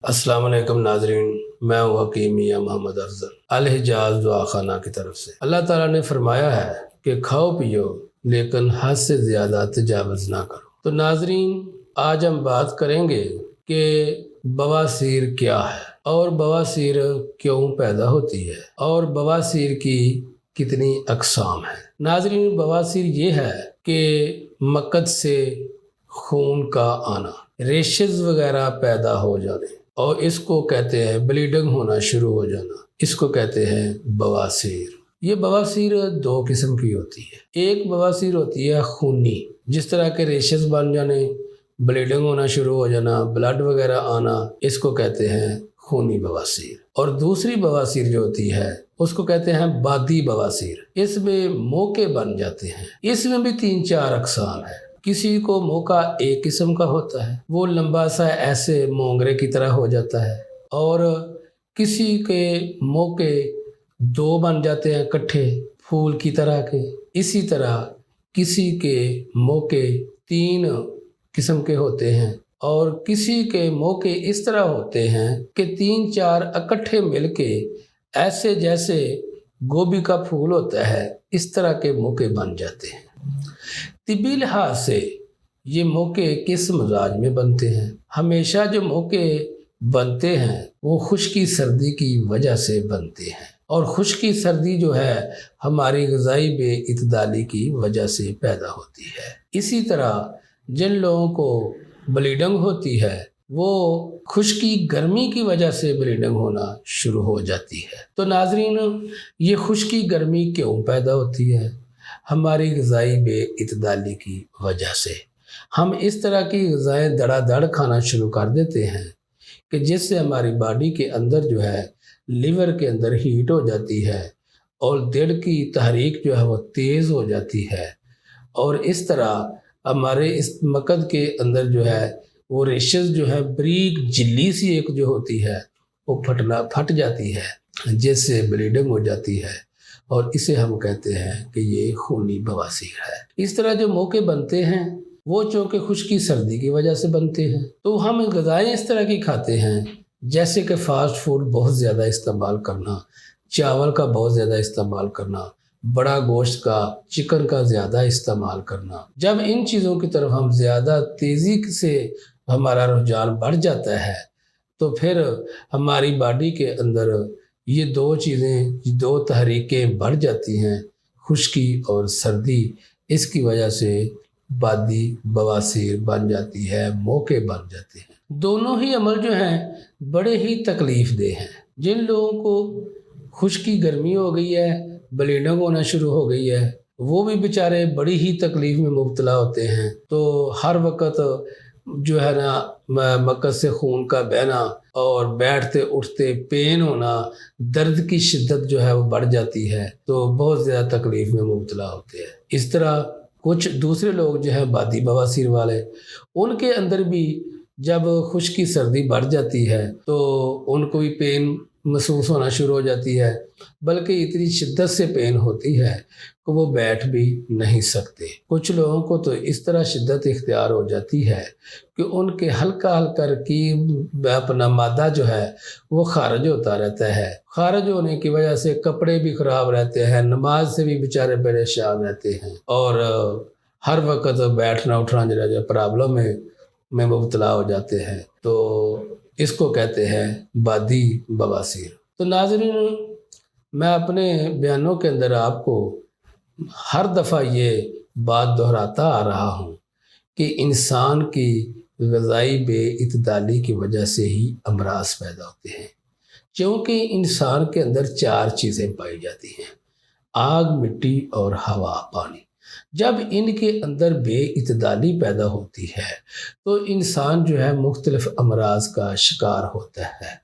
अस्सलाम वालेकुम नाजरीन, मैं हूँ हकीम मियां मोहम्मद अफजल अल-हिजाज दुआ खाना की तरफ से। अल्लाह ताला ने फरमाया है कि खाओ पियो लेकिन हद से ज़्यादा तजावज़ ना करो। तो नाजरीन, आज हम बात करेंगे कि बवासीर क्या है और बवासीर क्यों पैदा होती है और बवासीर की कितनी अक़साम है। नाजरीन, बवासीर ये है कि मकद से खून का आना, रेशेस वगैरह पैदा हो जाने, और इसको कहते हैं ब्लीडिंग होना शुरू हो जाना, इसको कहते हैं बवासीर। ये बवासीर दो किस्म की होती है। एक बवासीर होती है खूनी, जिस तरह के रेशेस बन जाने, ब्लीडिंग होना शुरू हो जाना, ब्लड वगैरह आना, इसको कहते हैं खूनी बवासीर। और दूसरी बवासीर जो होती है उसको कहते हैं बादी बवासीर। इसमें मोके बन जाते हैं। इसमें भी 3-4 अक़साम है। किसी को मौका एक किस्म का होता है, वो लंबा सा ऐसे मोंगरे की तरह हो जाता है, और किसी के मौके 2 बन जाते हैं इकट्ठे फूल की तरह के। इसी तरह किसी के मौके 3 किस्म के होते हैं, और किसी के मौके इस तरह होते हैं कि 3-4 इकट्ठे मिलके ऐसे जैसे गोभी का फूल होता है, इस तरह के मौके बन जाते हैं। तिब्बी लिहाज से ये मौके किस मिजाज में बनते हैं? हमेशा जो मौके बनते हैं वो खुश्की सर्दी की वजह से बनते हैं, और खुश्की सर्दी जो है हमारी ग़िज़ाई बेइतदाली की वजह से पैदा होती है। इसी तरह जिन लोगों को ब्लीडिंग होती है वो खुश्की गर्मी की वजह से ब्लीडिंग होना शुरू हो जाती है। तो नाजरीन, ये खुश्की गर्मी क्यों पैदा होती है? हमारी ग़िज़ाई बेइतदाली की वजह से। हम इस तरह की ग़िज़ाएँ धड़ाधड़ खाना शुरू कर देते हैं कि जिससे हमारी बॉडी के अंदर जो है लिवर के अंदर हीट हो जाती है, और दिल की तहरीक जो है वो तेज़ हो जाती है, और इस तरह हमारे इस मकद के अंदर जो है वो रेशेस जो है बारीक झिल्ली सी एक जो होती है वो फट जाती है, जिससे ब्लीडिंग हो जाती है, और इसे हम कहते हैं कि ये खूनी बवासीर है। इस तरह जो मौके बनते हैं वो चूँकि खुश्की सर्दी की वजह से बनते हैं, तो हम ग़िज़ाएँ इस तरह की खाते हैं जैसे कि फ़ास्ट फूड बहुत ज़्यादा इस्तेमाल करना, चावल का बहुत ज़्यादा इस्तेमाल करना, बड़ा गोश्त का, चिकन का ज़्यादा इस्तेमाल करना। जब इन चीज़ों की तरफ हम ज़्यादा तेज़ी से हमारा रुझान बढ़ जाता है तो फिर हमारी बॉडी के अंदर ये 2 चीज़ें, 2 तहरीकें बढ़ जाती हैं, खुश्की और सर्दी। इसकी वजह से बादी बवासीर बन जाती है, मौके बन जाते हैं। दोनों ही अमल जो हैं बड़े ही तकलीफ़ देह हैं। जिन लोगों को खुश्की गर्मी हो गई है, ब्लीडिंग होना शुरू हो गई है, वो भी बेचारे बड़ी ही तकलीफ़ में मुब्तला होते हैं। तो हर वक्त जो है ना मकद से खून का बहना और बैठते उठते पेन होना, दर्द की शिद्दत जो है वो बढ़ जाती है, तो बहुत ज़्यादा तकलीफ़ में मुब्तला होते हैं। इस तरह कुछ दूसरे लोग जो हैं बादी बवासीर वाले, उनके अंदर भी जब खुश्की सर्दी बढ़ जाती है तो उनको भी पेन महसूस होना शुरू हो जाती है, बल्कि इतनी शिद्दत से पेन होती है कि वो बैठ भी नहीं सकते। कुछ लोगों को तो इस तरह शिद्दत इख्तियार हो जाती है कि उनके हल्का हल्का रकीब अपना मादा जो है वो खारिज होता रहता है। खारिज होने की वजह से कपड़े भी ख़राब रहते हैं, नमाज से भी बेचारे परेशान रहते हैं, और हर वक्त बैठना उठना जो प्रॉब्लम में मुब्तला हो जाते हैं। तो इसको कहते हैं बादी बवासीर। तो नाज़रीन, मैं अपने बयानों के अंदर आपको हर दफ़ा ये बात दोहराता आ रहा हूँ कि इंसान की ग़िज़ाई बेइतदाली की वजह से ही अमराज पैदा होते हैं, क्योंकि इंसान के अंदर 4 चीज़ें पाई जाती हैं: आग, मिट्टी और हवा, पानी। जब इनके अंदर बेइतदाली पैदा होती है तो इंसान जो है मुख्तलिफ अमराज का शिकार होता है।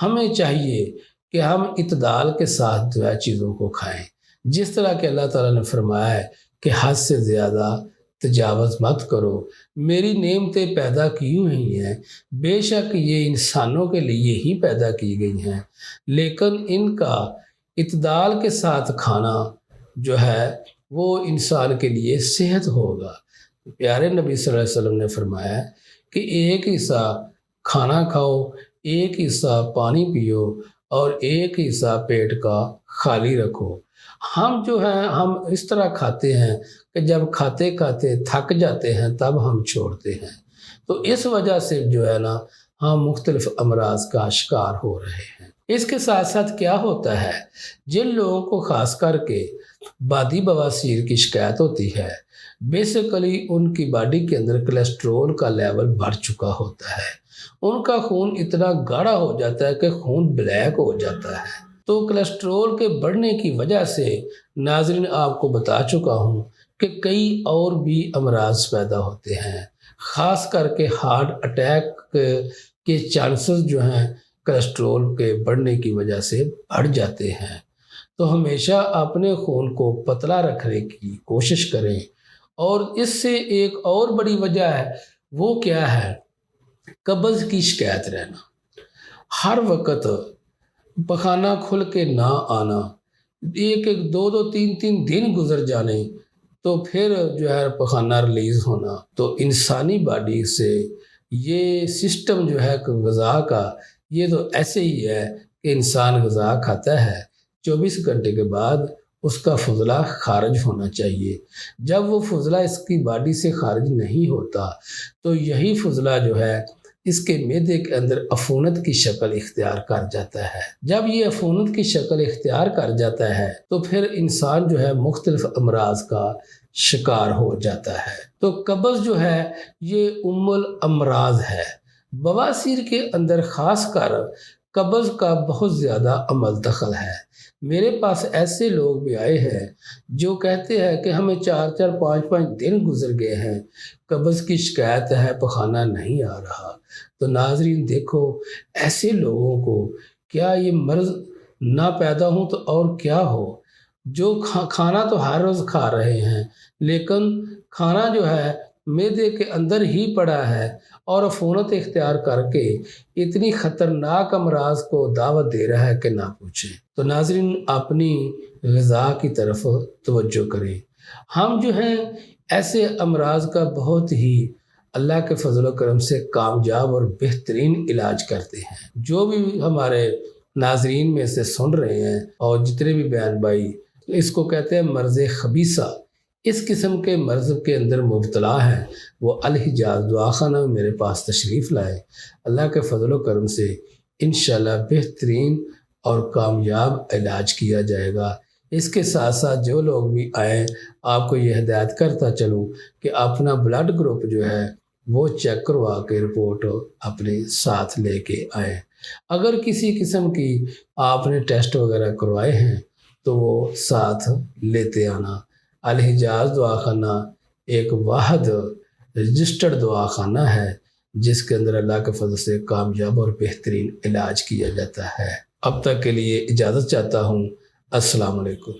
हमें चाहिए कि हम इतदाल के साथ जो है चीज़ों को खाएं, जिस तरह के अल्लाह ताला ने फरमाया है कि हद से ज़्यादा तजावज़ मत करो, मेरी नेमतें पैदा की हुई हैं, बेशक ये इंसानों के लिए ही पैदा की गई हैं, लेकिन इनका इतदाल के साथ खाना जो है वो इंसान के लिए सेहत होगा। प्यारे नबी सल्लल्लाहु अलैहि वसल्लम ने फरमाया कि एक हिस्सा کھانا کھاؤ، ایک حصہ پانی پیو اور ایک حصہ پیٹ کا خالی رکھو۔ ہم جو ہیں ہم اس طرح کھاتے ہیں کہ جب کھاتے کھاتے تھک جاتے ہیں تب ہم چھوڑتے ہیں، تو اس وجہ سے جو ہے نا ہم مختلف امراض کا شکار ہو رہے ہیں۔ اس کے ساتھ ساتھ کیا ہوتا ہے، جن لوگوں کو خاص کر کے بادی بواسیر کی شکایت ہوتی ہے، بیسیکلی ان کی باڈی کے اندر کولیسٹرول کا لیول بڑھ چکا ہوتا ہے، ان کا خون اتنا گاڑھا ہو جاتا ہے کہ خون بلیک ہو جاتا ہے۔ تو کولیسٹرول کے بڑھنے کی وجہ سے ناظرین آپ کو بتا چکا ہوں کہ کئی اور بھی امراض پیدا ہوتے ہیں، خاص کر کے ہارٹ اٹیک کے چانسز جو ہیں کولیسٹرول کے بڑھنے کی وجہ سے بڑھ جاتے ہیں۔ تو ہمیشہ اپنے خون کو پتلا رکھنے کی کوشش کریں۔ اور اس سے ایک اور بڑی وجہ ہے، وہ کیا ہے، قبض کی شکایت رہنا، ہر وقت پخانہ کھل کے نہ آنا، ایک دو تین دن گزر جانے تو پھر جو ہے پخانہ ریلیز ہونا۔ تو انسانی باڈی سے یہ سسٹم جو ہے غذا کا، یہ تو ایسے ہی ہے کہ انسان غذا کھاتا ہے، 24 گھنٹے کے بعد اس کا فضلہ خارج ہونا چاہیے۔ جب وہ فضلہ اس کی باڈی سے خارج نہیں ہوتا تو یہی فضلہ جو ہے اس کے معدے کے اندر عفونت کی شکل اختیار کر جاتا ہے۔ جب یہ عفونت کی شکل اختیار کر جاتا ہے تو پھر انسان جو ہے مختلف امراض کا شکار ہو جاتا ہے۔ تو قبض جو ہے یہ ام الامراض ہے۔ بواسیر کے اندر خاص کر قبض کا بہت زیادہ عمل دخل ہے۔ میرے پاس ایسے لوگ بھی آئے ہیں جو کہتے ہیں کہ ہمیں 4 5 دن گزر گئے ہیں، قبض کی شکایت ہے، پخانہ نہیں آ رہا۔ تو ناظرین دیکھو، ایسے لوگوں کو کیا یہ مرض نہ پیدا ہو تو اور کیا ہو، جو کھانا تو ہر روز کھا رہے ہیں لیکن کھانا جو ہے معدے کے اندر ہی پڑا ہے اور عفونت اختیار کر کے اتنی خطرناک امراض کو دعوت دے رہا ہے کہ نہ پوچھیں۔ تو ناظرین اپنی غذا کی طرف توجہ کریں۔ ہم جو ہیں ایسے امراض کا بہت ہی اللہ کے فضل و کرم سے کامیاب اور بہترین علاج کرتے ہیں۔ جو بھی ہمارے ناظرین میں سے سن رہے ہیں اور جتنے بھی بہن بھائی اس کو کہتے ہیں مرض خبیثہ، اس قسم کے مرض کے اندر مبتلا ہیں، وہ الحجاز دعاخانہ میں میرے پاس تشریف لائے۔ اللہ کے فضل و کرم سے انشاءاللہ بہترین اور کامیاب علاج کیا جائے گا۔ اس کے ساتھ ساتھ جو لوگ بھی آئیں، آپ کو یہ ہدایت کرتا چلوں کہ اپنا بلڈ گروپ جو ہے وہ چیک کروا کے رپورٹ اپنے ساتھ لے کے آئیں۔ اگر کسی قسم کی آپ نے ٹیسٹ وغیرہ کروائے ہیں تو وہ ساتھ لیتے آنا۔ الحجاز دعاخانہ ایک واحد رجسٹرڈ دعاخانہ ہے جس کے اندر اللہ کے فضل سے کامیاب اور بہترین علاج کیا جاتا ہے۔ اب تک کے لیے اجازت چاہتا ہوں۔ السلام علیکم۔